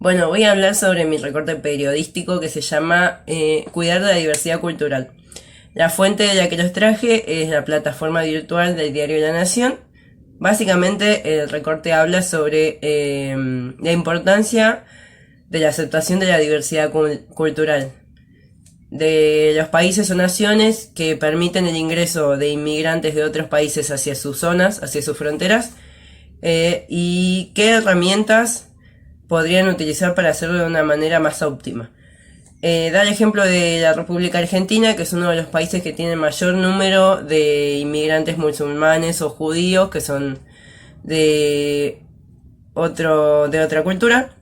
Bueno, voy a hablar sobre mi recorte periodístico que se llama Cuidar de la diversidad cultural. La fuente de la que los traje es la plataforma virtual del diario La Nación. Básicamente el recorte habla sobre la importancia de la aceptación de la diversidad cultural de los países o naciones que permiten el ingreso de inmigrantes de otros países hacia sus zonas, hacia sus fronteras, y qué herramientas podrían utilizar para hacerlo de una manera más óptima. Da el ejemplo de la República Argentina, que es uno de los países que tiene mayor número de inmigrantes musulmanes o judíos que son de otra cultura,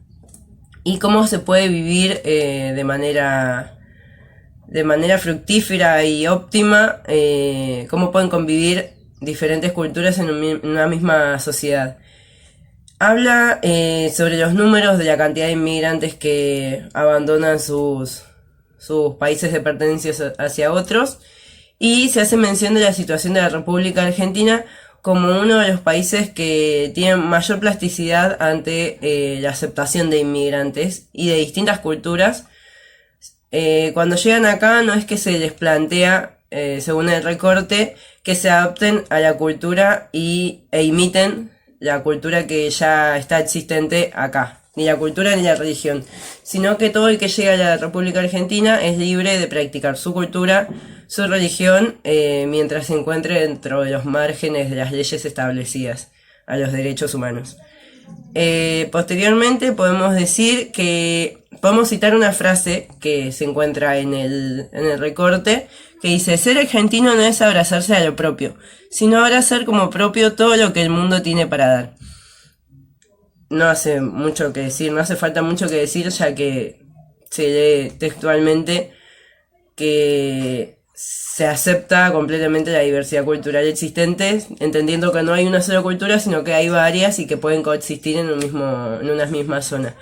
y cómo se puede vivir de manera fructífera y óptima, cómo pueden convivir diferentes culturas en una misma sociedad. Habla sobre los números de la cantidad de inmigrantes que abandonan sus países de pertenencia hacia otros, y se hace mención de la situación de la República Argentina como uno de los países que tienen mayor plasticidad ante la aceptación de inmigrantes y de distintas culturas. Cuando llegan acá no es que se les plantea, según el recorte, que se adapten a la cultura e imiten la cultura que ya está existente acá, ni la cultura ni la religión, sino que todo el que llega a la República Argentina es libre de practicar su cultura, su religión, mientras se encuentre dentro de los márgenes de las leyes establecidas a los derechos humanos. Posteriormente podemos citar una frase que se encuentra en el recorte, que dice: ser argentino no es abrazarse a lo propio, sino abrazar como propio todo lo que el mundo tiene para dar. No hace mucho que decir, no hace falta mucho que decir, ya que se lee textualmente que se acepta completamente la diversidad cultural existente, entendiendo que no hay una sola cultura, sino que hay varias y que pueden coexistir en una misma zona.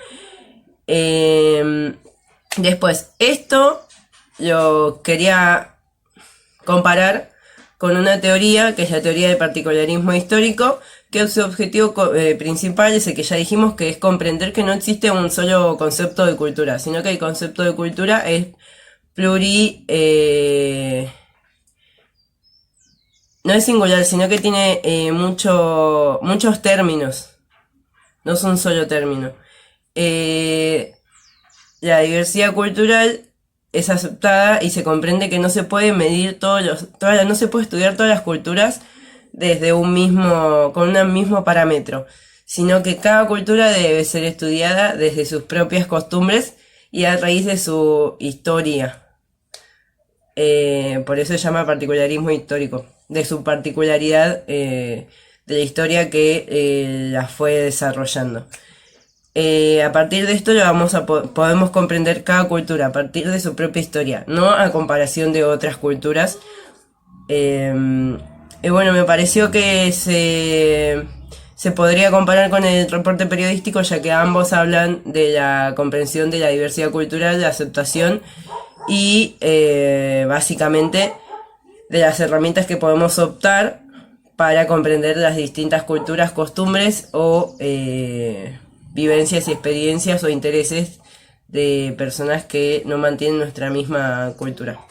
Después, esto lo quería comparar con una teoría, que es la teoría del particularismo histórico, que su objetivo principal es el que ya dijimos, que es comprender que no existe un solo concepto de cultura, sino que el concepto de cultura es no es singular, sino que tiene muchos términos, no es un solo término. La diversidad cultural es aceptada y se comprende que no se puede medir no se puede estudiar todas las culturas desde con un mismo parámetro, sino que cada cultura debe ser estudiada desde sus propias costumbres y a raíz de su historia. Por eso se llama particularismo histórico, de su particularidad, de la historia que la fue desarrollando. A partir de esto podemos comprender cada cultura a partir de su propia historia, no a comparación de otras culturas. Bueno, me pareció que se podría comparar con el reporte periodístico, ya que ambos hablan de la comprensión de la diversidad cultural, la aceptación y básicamente de las herramientas que podemos optar para comprender las distintas culturas, costumbres o vivencias y experiencias o intereses de personas que no mantienen nuestra misma cultura.